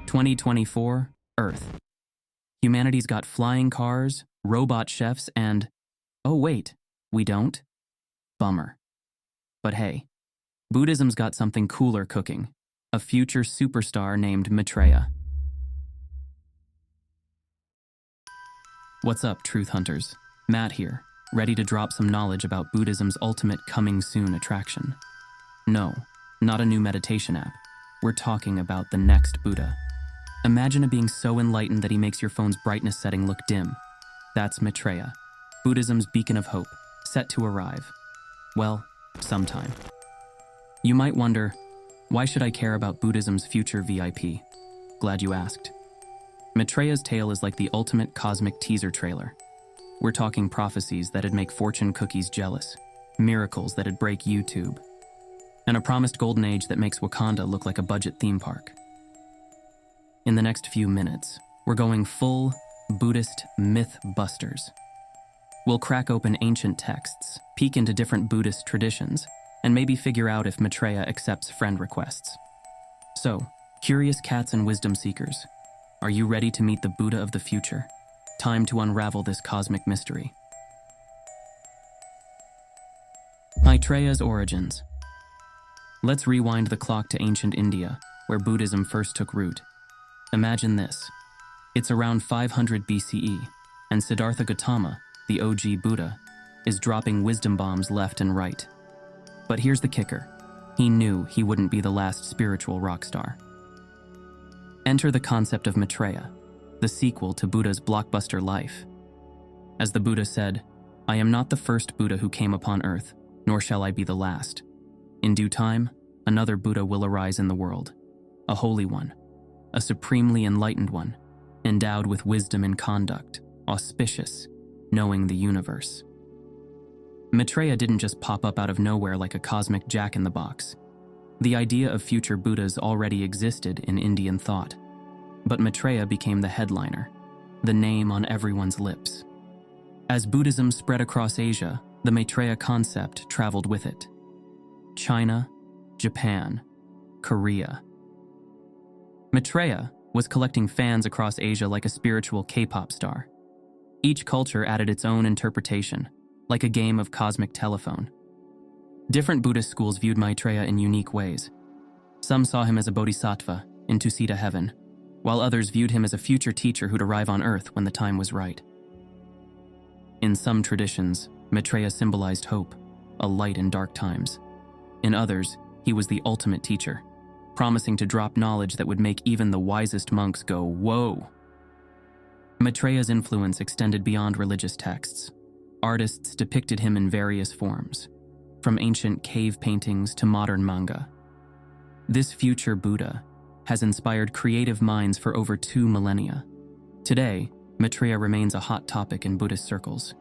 2024, Earth. Humanity's got flying cars, robot chefs, and... oh wait, we don't? Bummer. But hey, Buddhism's got something cooler cooking. A future superstar named Maitreya. What's up, truth hunters? Matt here, ready to drop some knowledge about Buddhism's ultimate coming soon attraction. No, not a new meditation app. We're talking about the next Buddha. Imagine a being so enlightened that he makes your phone's brightness setting look dim. That's Maitreya, Buddhism's beacon of hope, set to arrive. Well, sometime. You might wonder, why should I care about Buddhism's future VIP? Glad you asked. Maitreya's tale is like the ultimate cosmic teaser trailer. We're talking prophecies that'd make fortune cookies jealous, miracles that'd break YouTube, and a promised golden age that makes Wakanda look like a budget theme park. In the next few minutes, we're going full Buddhist myth busters. We'll crack open ancient texts, peek into different Buddhist traditions, and maybe figure out if Maitreya accepts friend requests. So, curious cats and wisdom seekers, are you ready to meet the Buddha of the future? Time to unravel this cosmic mystery. Maitreya's origins. Let's rewind the clock to ancient India, where Buddhism first took root. Imagine this. It's around 500 BCE, and Siddhartha Gautama, the OG Buddha, is dropping wisdom bombs left and right. But here's the kicker. He knew he wouldn't be the last spiritual rock star. Enter the concept of Maitreya, the sequel to Buddha's blockbuster life. As the Buddha said, "I am not the first Buddha who came upon earth, nor shall I be the last. In due time, another Buddha will arise in the world, a holy one, a supremely enlightened one, endowed with wisdom and conduct, auspicious, knowing the universe." Maitreya didn't just pop up out of nowhere like a cosmic jack-in-the-box. The idea of future Buddhas already existed in Indian thought, but Maitreya became the headliner, the name on everyone's lips. As Buddhism spread across Asia, the Maitreya concept traveled with it. China, Japan, Korea. Maitreya was collecting fans across Asia like a spiritual K-pop star. Each culture added its own interpretation, like a game of cosmic telephone. Different Buddhist schools viewed Maitreya in unique ways. Some saw him as a bodhisattva in Tusita heaven, while others viewed him as a future teacher who'd arrive on earth when the time was right. In some traditions, Maitreya symbolized hope, a light in dark times. In others, he was the ultimate teacher, promising to drop knowledge that would make even the wisest monks go, "Whoa!" Maitreya's influence extended beyond religious texts. Artists depicted him in various forms, from ancient cave paintings to modern manga. This future Buddha has inspired creative minds for over 2 millennia. Today, Maitreya remains a hot topic in Buddhist circles.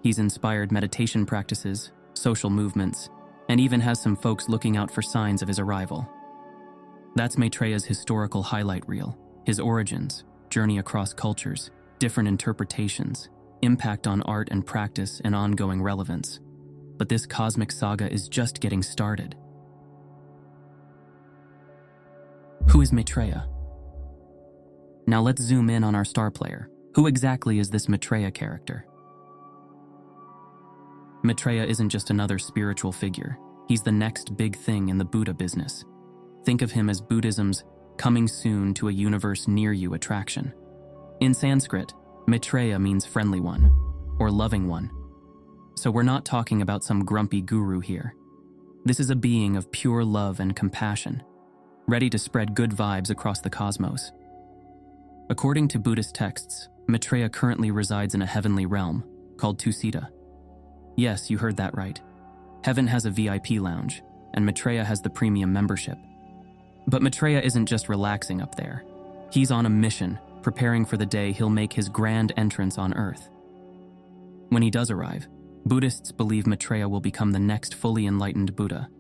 He's inspired meditation practices, social movements, and even has some folks looking out for signs of his arrival. That's Maitreya's historical highlight reel, his origins, journey across cultures, different interpretations, impact on art and practice, and ongoing relevance. But this cosmic saga is just getting started. Who is Maitreya? Now let's zoom in on our star player. Who exactly is this Maitreya character? Maitreya isn't just another spiritual figure. He's the next big thing in the Buddha business. Think of him as Buddhism's coming soon to a universe near you attraction. In Sanskrit, Maitreya means friendly one, or loving one. So we're not talking about some grumpy guru here. This is a being of pure love and compassion, ready to spread good vibes across the cosmos. According to Buddhist texts, Maitreya currently resides in a heavenly realm called Tusita. Yes, you heard that right. Heaven has a VIP lounge, and Maitreya has the premium membership. But Maitreya isn't just relaxing up there. He's on a mission, preparing for the day he'll make his grand entrance on Earth. When he does arrive, Buddhists believe Maitreya will become the next fully enlightened Buddha.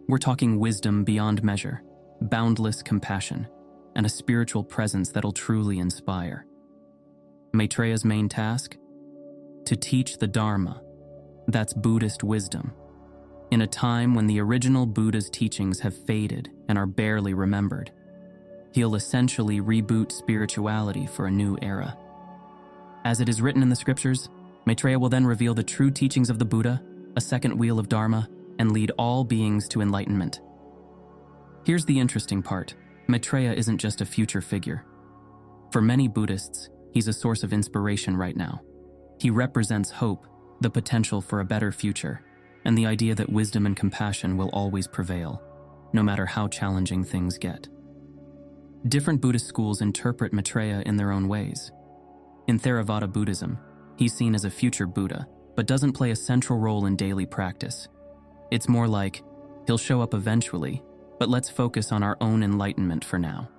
We're talking wisdom beyond measure, boundless compassion, and a spiritual presence that'll truly inspire. Maitreya's main task? To teach the Dharma. That's Buddhist wisdom. In a time when the original Buddha's teachings have faded and are barely remembered, He'll essentially reboot spirituality for a new era. As it is written in the scriptures, Maitreya will then reveal the true teachings of the Buddha, a second wheel of Dharma, and lead all beings to enlightenment. Here's the interesting part. Maitreya isn't just a future figure. For many Buddhists, he's a source of inspiration right now. He represents hope, the potential for a better future, and the idea that wisdom and compassion will always prevail, no matter how challenging things get. Different Buddhist schools interpret Maitreya in their own ways. In Theravada Buddhism, he's seen as a future Buddha, but doesn't play a central role in daily practice. It's more like, he'll show up eventually, but let's focus on our own enlightenment for now.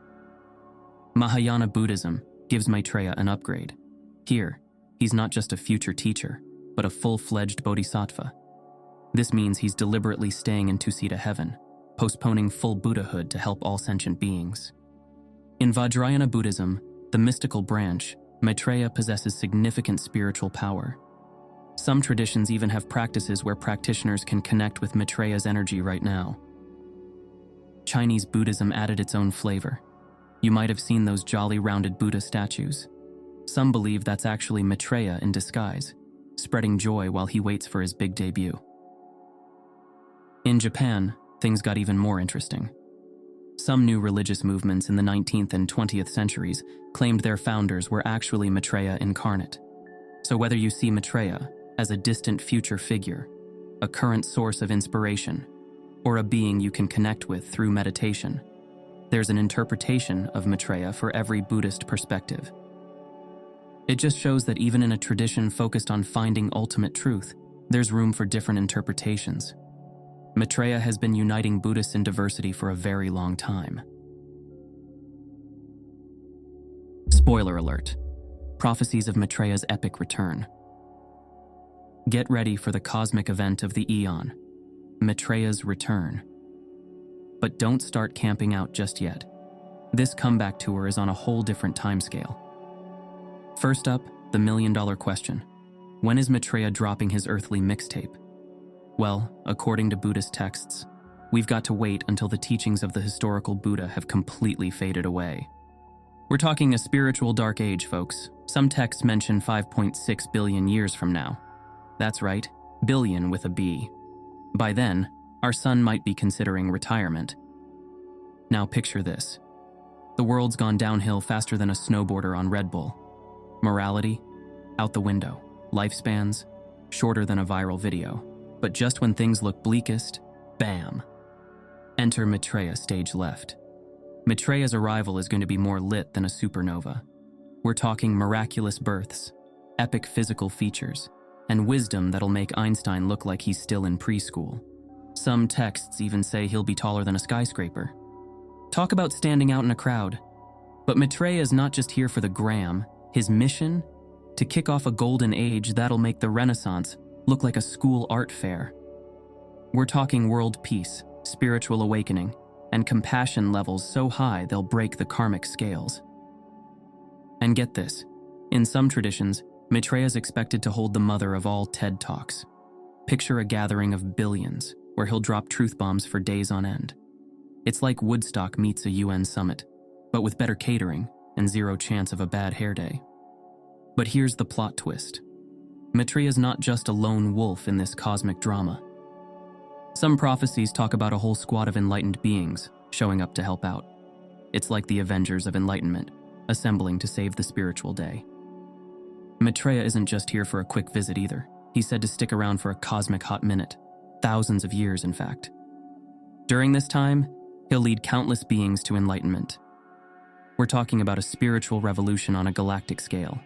Mahayana Buddhism gives Maitreya an upgrade. Here, he's not just a future teacher, but a full-fledged bodhisattva. This means he's deliberately staying in two-seater heaven, postponing full Buddhahood to help all sentient beings. In Vajrayana Buddhism, the mystical branch, Maitreya possesses significant spiritual power. Some traditions even have practices where practitioners can connect with Maitreya's energy right now. Chinese Buddhism added its own flavor. You might have seen those jolly rounded Buddha statues. Some believe that's actually Maitreya in disguise, spreading joy while he waits for his big debut. In Japan, things got even more interesting. Some new religious movements in the 19th and 20th centuries claimed their founders were actually Maitreya incarnate. So whether you see Maitreya as a distant future figure, a current source of inspiration, or a being you can connect with through meditation, there's an interpretation of Maitreya for every Buddhist perspective. It just shows that even in a tradition focused on finding ultimate truth, there's room for different interpretations. Maitreya has been uniting Buddhists in diversity for a very long time. Spoiler alert: Prophecies of Maitreya's epic return. Get ready for the cosmic event of the eon, Maitreya's return. But don't start camping out just yet. This comeback tour is on a whole different timescale. First up, the million-dollar question. When is Maitreya dropping his earthly mixtape? Well, according to Buddhist texts, we've got to wait until the teachings of the historical Buddha have completely faded away. We're talking a spiritual dark age, folks. Some texts mention 5.6 billion years from now. That's right, billion with a B. By then, our sun might be considering retirement. Now picture this. The world's gone downhill faster than a snowboarder on Red Bull. Morality? Out the window. Lifespans? Shorter than a viral video. But just when things look bleakest, bam! Enter Maitreya stage left. Maitreya's arrival is going to be more lit than a supernova. We're talking miraculous births, epic physical features, and wisdom that'll make Einstein look like he's still in preschool. Some texts even say he'll be taller than a skyscraper. Talk about standing out in a crowd. But Maitreya is not just here for the gram. His mission? To kick off a golden age that'll make the Renaissance look like a school art fair. We're talking world peace, spiritual awakening, and compassion levels so high they'll break the karmic scales. And get this, in some traditions, Maitreya is expected to hold the mother of all TED Talks. Picture a gathering of billions, where he'll drop truth bombs for days on end. It's like Woodstock meets a UN summit, but with better catering and zero chance of a bad hair day. But here's the plot twist. Maitreya's not just a lone wolf in this cosmic drama. Some prophecies talk about a whole squad of enlightened beings showing up to help out. It's like the Avengers of Enlightenment, assembling to save the spiritual day. Maitreya isn't just here for a quick visit either. He's said to stick around for a cosmic hot minute. Thousands of years, in fact. During this time, he'll lead countless beings to enlightenment. We're talking about a spiritual revolution on a galactic scale.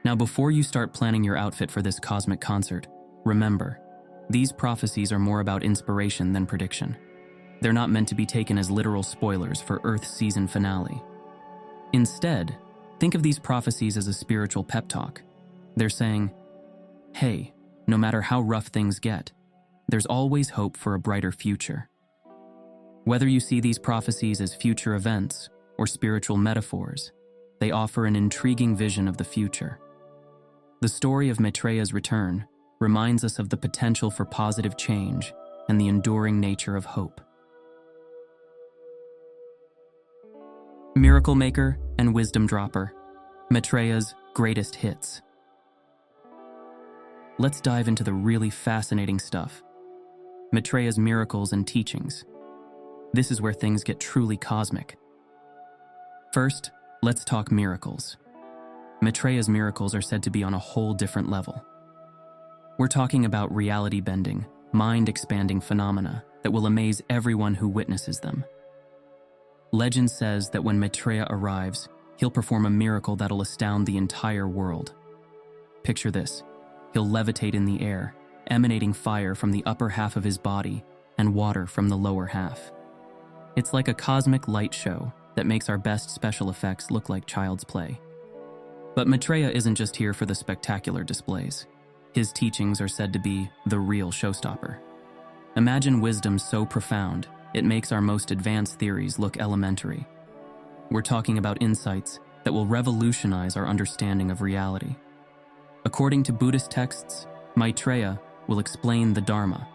Now, before you start planning your outfit for this cosmic concert, remember, these prophecies are more about inspiration than prediction. They're not meant to be taken as literal spoilers for Earth's season finale. Instead, think of these prophecies as a spiritual pep talk. They're saying, hey, no matter how rough things get, there's always hope for a brighter future. Whether you see these prophecies as future events or spiritual metaphors, they offer an intriguing vision of the future. The story of Maitreya's return reminds us of the potential for positive change and the enduring nature of hope. Miracle Maker and Wisdom Dropper, Maitreya's greatest hits. Let's dive into the really fascinating stuff. Maitreya's miracles and teachings. This is where things get truly cosmic. First, let's talk miracles. Maitreya's miracles are said to be on a whole different level. We're talking about reality-bending, mind-expanding phenomena that will amaze everyone who witnesses them. Legend says that when Maitreya arrives, he'll perform a miracle that'll astound the entire world. Picture this. He'll levitate in the air, emanating fire from the upper half of his body and water from the lower half. It's like a cosmic light show that makes our best special effects look like child's play. But Maitreya isn't just here for the spectacular displays. His teachings are said to be the real showstopper. Imagine wisdom so profound, it makes our most advanced theories look elementary. We're talking about insights that will revolutionize our understanding of reality. According to Buddhist texts, Maitreya will explain the Dharma,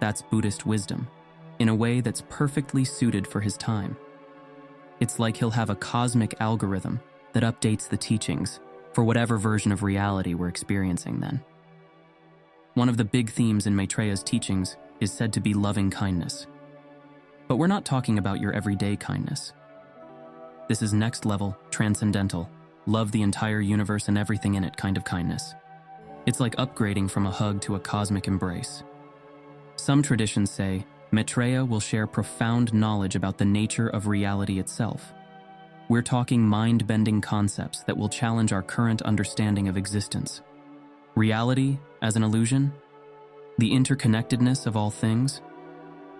that's Buddhist wisdom, in a way that's perfectly suited for his time. It's like he'll have a cosmic algorithm that updates the teachings for whatever version of reality we're experiencing then. One of the big themes in Maitreya's teachings is said to be loving kindness. But we're not talking about your everyday kindness. This is next level, transcendental, love the entire universe and everything in it kind of kindness. It's like upgrading from a hug to a cosmic embrace. Some traditions say Maitreya will share profound knowledge about the nature of reality itself. We're talking mind-bending concepts that will challenge our current understanding of existence. Reality as an illusion? The interconnectedness of all things?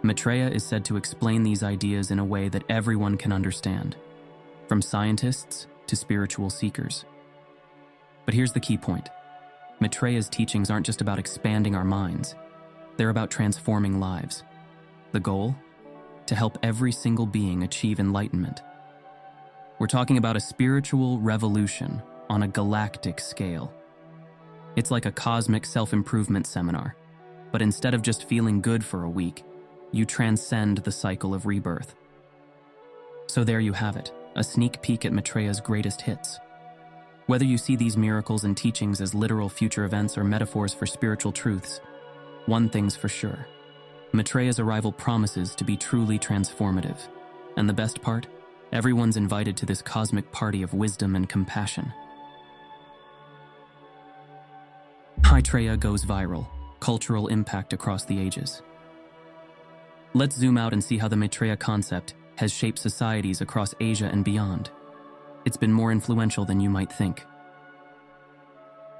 Maitreya is said to explain these ideas in a way that everyone can understand, from scientists to spiritual seekers. But here's the key point. Maitreya's teachings aren't just about expanding our minds. They're about transforming lives. The goal? To help every single being achieve enlightenment. We're talking about a spiritual revolution on a galactic scale. It's like a cosmic self-improvement seminar, but instead of just feeling good for a week, you transcend the cycle of rebirth. So there you have it, a sneak peek at Maitreya's greatest hits. Whether you see these miracles and teachings as literal future events or metaphors for spiritual truths, one thing's for sure. Maitreya's arrival promises to be truly transformative. And the best part? Everyone's invited to this cosmic party of wisdom and compassion. Maitreya goes viral, cultural impact across the ages. Let's zoom out and see how the Maitreya concept has shaped societies across Asia and beyond. It's been more influential than you might think.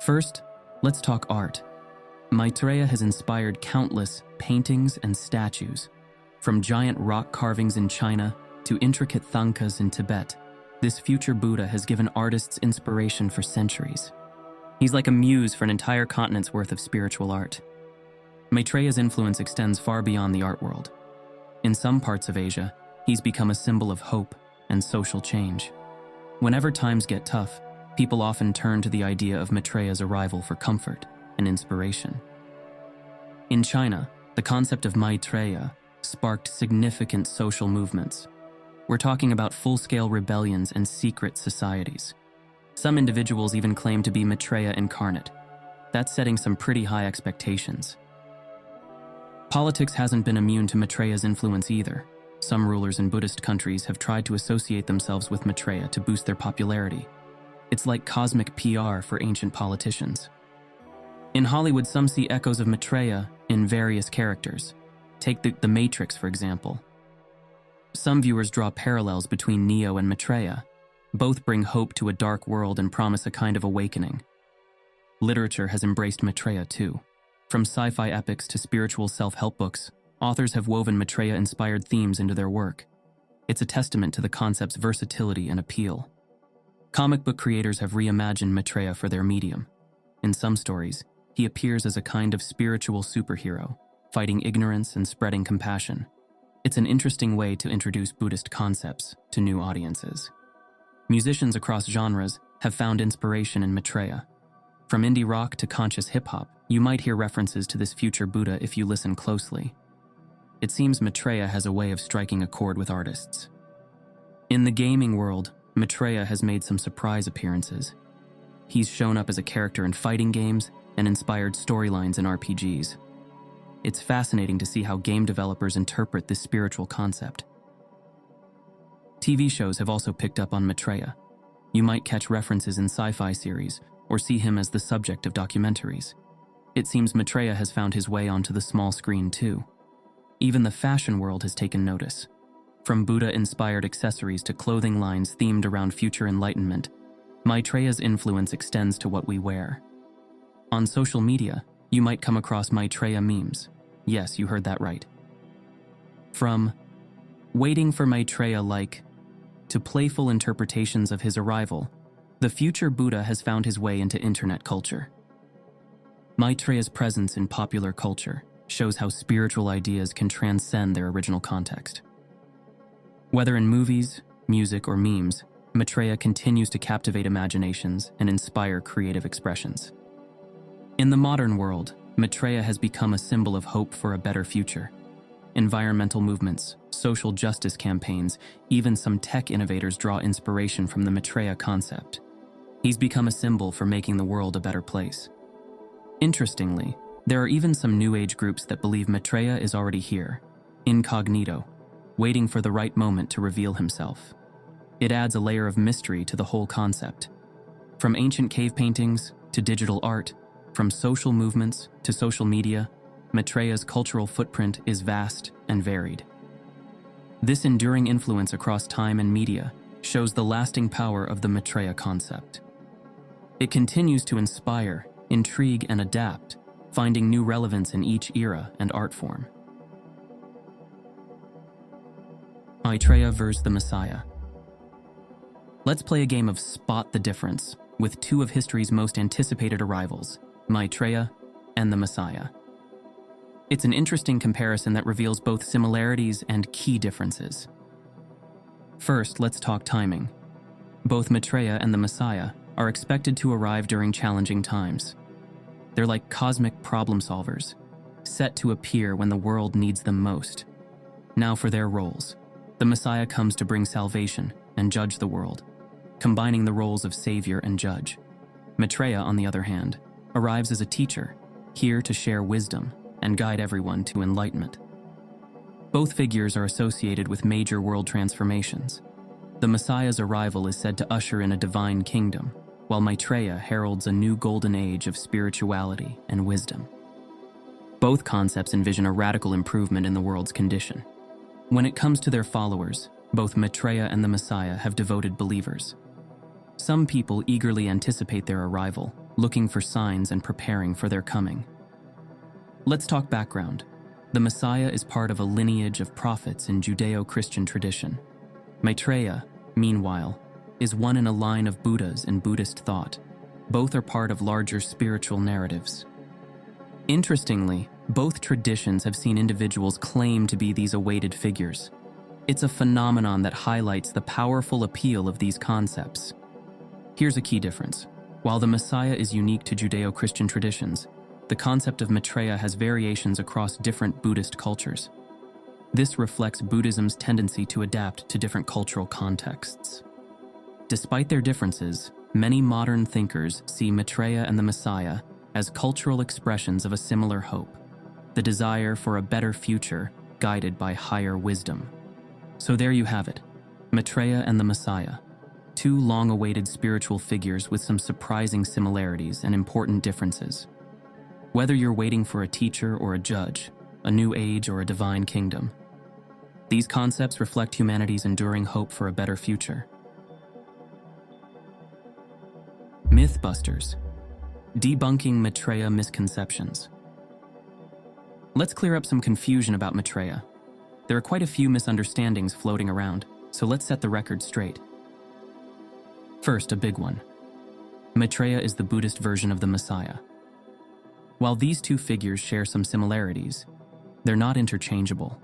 First, let's talk art. Maitreya has inspired countless paintings and statues. From giant rock carvings in China to intricate thangkas in Tibet, this future Buddha has given artists inspiration for centuries. He's like a muse for an entire continent's worth of spiritual art. Maitreya's influence extends far beyond the art world. In some parts of Asia, he's become a symbol of hope and social change. Whenever times get tough, people often turn to the idea of Maitreya's arrival for comfort and inspiration. In China, the concept of Maitreya sparked significant social movements. We're talking about full-scale rebellions and secret societies. Some individuals even claim to be Maitreya incarnate. That's setting some pretty high expectations. Politics hasn't been immune to Maitreya's influence either. Some rulers in Buddhist countries have tried to associate themselves with Maitreya to boost their popularity. It's like cosmic PR for ancient politicians. In Hollywood, some see echoes of Maitreya in various characters. Take the Matrix, for example. Some viewers draw parallels between Neo and Maitreya. Both bring hope to a dark world and promise a kind of awakening. Literature has embraced Maitreya too. From sci-fi epics to spiritual self-help books, authors have woven Maitreya-inspired themes into their work. It's a testament to the concept's versatility and appeal. Comic book creators have reimagined Maitreya for their medium. In some stories, he appears as a kind of spiritual superhero, fighting ignorance and spreading compassion. It's an interesting way to introduce Buddhist concepts to new audiences. Musicians across genres have found inspiration in Maitreya. From indie rock to conscious hip-hop, you might hear references to this future Buddha if you listen closely. It seems Maitreya has a way of striking a chord with artists. In the gaming world, Maitreya has made some surprise appearances. He's shown up as a character in fighting games and inspired storylines in RPGs. It's fascinating to see how game developers interpret this spiritual concept. TV shows have also picked up on Maitreya. You might catch references in sci-fi series or see him as the subject of documentaries. It seems Maitreya has found his way onto the small screen too. Even the fashion world has taken notice. From Buddha-inspired accessories to clothing lines themed around future enlightenment, Maitreya's influence extends to what we wear. On social media, you might come across Maitreya memes. Yes, you heard that right. From waiting for Maitreya to playful interpretations of his arrival, the future Buddha has found his way into internet culture. Maitreya's presence in popular culture shows how spiritual ideas can transcend their original context. Whether in movies, music, or memes, Maitreya continues to captivate imaginations and inspire creative expressions. In the modern world, Maitreya has become a symbol of hope for a better future. Environmental movements, social justice campaigns, even some tech innovators draw inspiration from the Maitreya concept. He's become a symbol for making the world a better place. Interestingly, there are even some New Age groups that believe Maitreya is already here, incognito, waiting for the right moment to reveal himself. It adds a layer of mystery to the whole concept. From ancient cave paintings to digital art, from social movements to social media, Maitreya's cultural footprint is vast and varied. This enduring influence across time and media shows the lasting power of the Maitreya concept. It continues to inspire, intrigue, and adapt, finding new relevance in each era and art form. Maitreya vs. the Messiah. Let's play a game of Spot the Difference with two of history's most anticipated arrivals, Maitreya and the Messiah. It's an interesting comparison that reveals both similarities and key differences. First, let's talk timing. Both Maitreya and the Messiah are expected to arrive during challenging times. They're like cosmic problem solvers, set to appear when the world needs them most. Now for their roles. The Messiah comes to bring salvation and judge the world, combining the roles of savior and judge. Maitreya, on the other hand, arrives as a teacher, here to share wisdom and guide everyone to enlightenment. Both figures are associated with major world transformations. The Messiah's arrival is said to usher in a divine kingdom, while Maitreya heralds a new golden age of spirituality and wisdom. Both concepts envision a radical improvement in the world's condition. When it comes to their followers, both Maitreya and the Messiah have devoted believers. Some people eagerly anticipate their arrival, looking for signs and preparing for their coming. Let's talk background. The Messiah is part of a lineage of prophets in Judeo-Christian tradition. Maitreya, meanwhile, is one in a line of Buddhas in Buddhist thought. Both are part of larger spiritual narratives. Interestingly, both traditions have seen individuals claim to be these awaited figures. It's a phenomenon that highlights the powerful appeal of these concepts. Here's a key difference. While the Messiah is unique to Judeo-Christian traditions, the concept of Maitreya has variations across different Buddhist cultures. This reflects Buddhism's tendency to adapt to different cultural contexts. Despite their differences, many modern thinkers see Maitreya and the Messiah as cultural expressions of a similar hope, the desire for a better future guided by higher wisdom. So there you have it, Maitreya and the Messiah, two long-awaited spiritual figures with some surprising similarities and important differences. Whether you're waiting for a teacher or a judge, a new age or a divine kingdom, these concepts reflect humanity's enduring hope for a better future. Mythbusters. Debunking Maitreya misconceptions. Let's clear up some confusion about Maitreya. There are quite a few misunderstandings floating around, so let's set the record straight. First, a big one. Maitreya is the Buddhist version of the Messiah. While these two figures share some similarities, they're not interchangeable.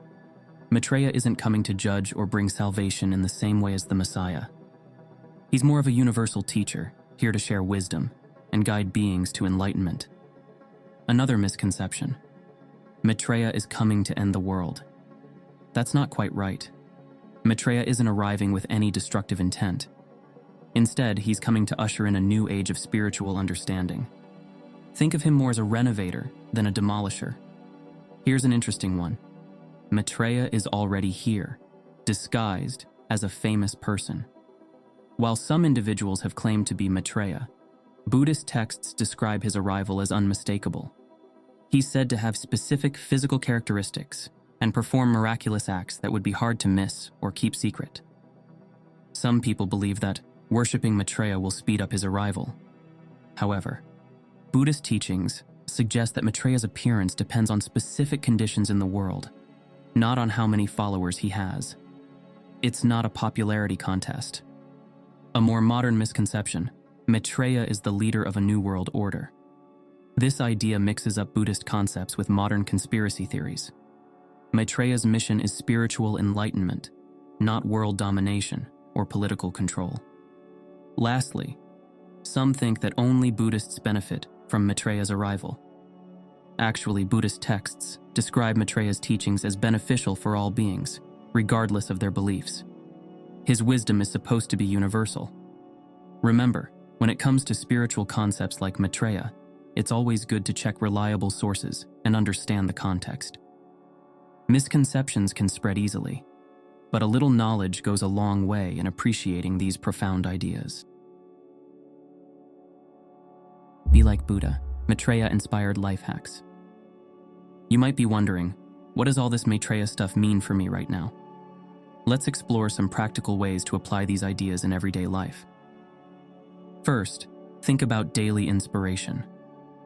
Maitreya isn't coming to judge or bring salvation in the same way as the Messiah. He's more of a universal teacher, here to share wisdom and guide beings to enlightenment. Another misconception. Maitreya is coming to end the world. That's not quite right. Maitreya isn't arriving with any destructive intent. Instead, he's coming to usher in a new age of spiritual understanding. Think of him more as a renovator than a demolisher. Here's an interesting one. Maitreya is already here, disguised as a famous person. While some individuals have claimed to be Maitreya, Buddhist texts describe his arrival as unmistakable. He's said to have specific physical characteristics and perform miraculous acts that would be hard to miss or keep secret. Some people believe that worshipping Maitreya will speed up his arrival. However, Buddhist teachings suggest that Maitreya's appearance depends on specific conditions in the world, not on how many followers he has. It's not a popularity contest. A more modern misconception: Maitreya is the leader of a new world order. This idea mixes up Buddhist concepts with modern conspiracy theories. Maitreya's mission is spiritual enlightenment, not world domination or political control. Lastly, some think that only Buddhists benefit from Maitreya's arrival. Actually, Buddhist texts describe Maitreya's teachings as beneficial for all beings, regardless of their beliefs. His wisdom is supposed to be universal. Remember, when it comes to spiritual concepts like Maitreya, it's always good to check reliable sources and understand the context. Misconceptions can spread easily, but a little knowledge goes a long way in appreciating these profound ideas. Be like Buddha, Maitreya-inspired life hacks. You might be wondering, what does all this Maitreya stuff mean for me right now? Let's explore some practical ways to apply these ideas in everyday life. First, think about daily inspiration.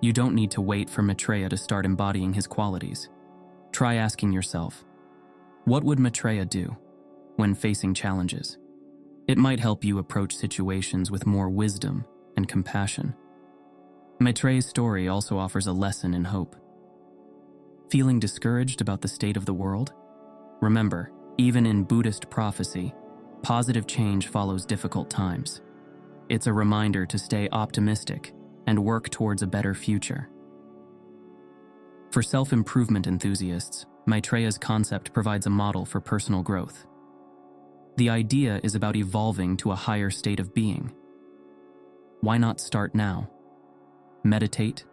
You don't need to wait for Maitreya to start embodying his qualities. Try asking yourself, what would Maitreya do when facing challenges? It might help you approach situations with more wisdom and compassion. Maitreya's story also offers a lesson in hope. Feeling discouraged about the state of the world? Remember, even in Buddhist prophecy, positive change follows difficult times. It's a reminder to stay optimistic and work towards a better future. For self-improvement enthusiasts, Maitreya's concept provides a model for personal growth. The idea is about evolving to a higher state of being. Why not start now? Meditate,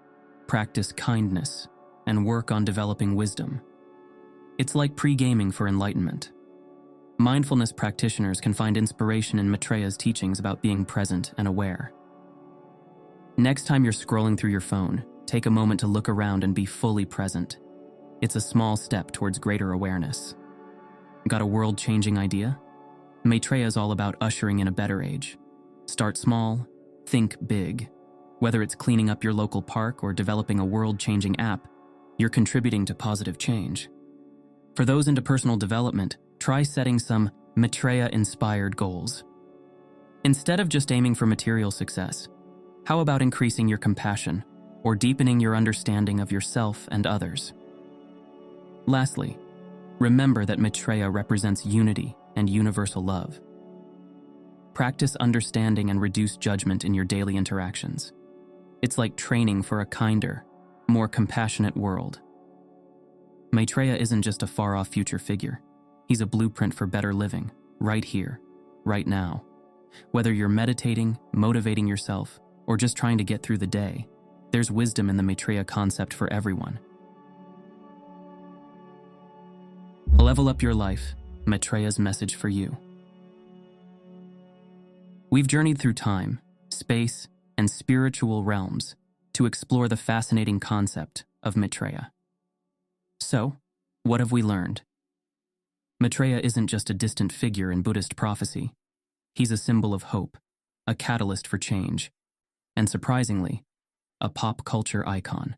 practice kindness, and work on developing wisdom. It's like pre-gaming for enlightenment. Mindfulness practitioners can find inspiration in Maitreya's teachings about being present and aware. Next time you're scrolling through your phone, take a moment to look around and be fully present. It's a small step towards greater awareness. Got a world-changing idea? Maitreya is all about ushering in a better age. Start small, think big. Whether it's cleaning up your local park or developing a world-changing app, you're contributing to positive change. For those into personal development, try setting some Maitreya-inspired goals. Instead of just aiming for material success, how about increasing your compassion or deepening your understanding of yourself and others? Lastly, remember that Maitreya represents unity and universal love. Practice understanding and reduce judgment in your daily interactions. It's like training for a kinder, more compassionate world. Maitreya isn't just a far-off future figure. He's a blueprint for better living, right here, right now. Whether you're meditating, motivating yourself, or just trying to get through the day, there's wisdom in the Maitreya concept for everyone. Level up your life, Maitreya's message for you. We've journeyed through time, space, and spiritual realms to explore the fascinating concept of Maitreya. So, what have we learned? Maitreya isn't just a distant figure in Buddhist prophecy. He's a symbol of hope, a catalyst for change, and surprisingly, a pop culture icon.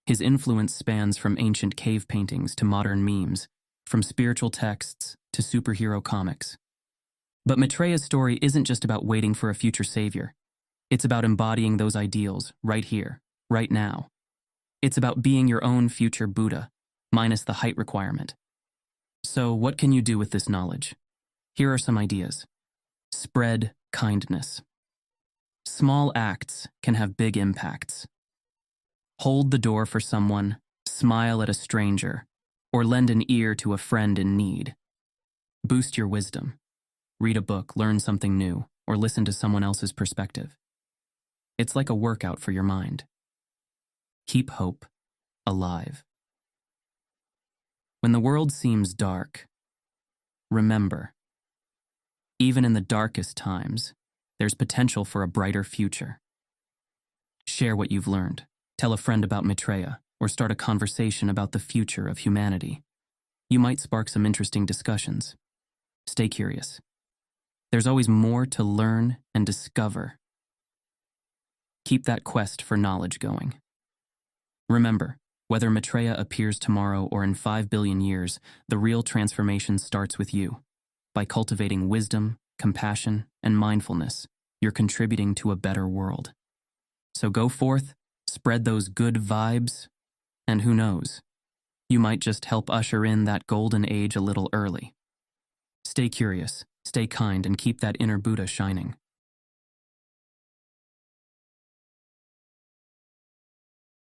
His influence spans from ancient cave paintings to modern memes, from spiritual texts to superhero comics. But Maitreya's story isn't just about waiting for a future savior. It's about embodying those ideals right here, right now. It's about being your own future Buddha, minus the height requirement. So what can you do with this knowledge? Here are some ideas. Spread kindness. Small acts can have big impacts. Hold the door for someone, smile at a stranger, or lend an ear to a friend in need. Boost your wisdom. Read a book, learn something new, or listen to someone else's perspective. It's like a workout for your mind. Keep hope alive. When the world seems dark, remember, even in the darkest times, there's potential for a brighter future. Share what you've learned. Tell a friend about Maitreya, or start a conversation about the future of humanity. You might spark some interesting discussions. Stay curious. There's always more to learn and discover. Keep that quest for knowledge going. Remember, whether Maitreya appears tomorrow or in 5 billion years, the real transformation starts with you. By cultivating wisdom, compassion, and mindfulness, you're contributing to a better world. So go forth, spread those good vibes, and who knows, you might just help usher in that golden age a little early. Stay curious, stay kind, and keep that inner Buddha shining.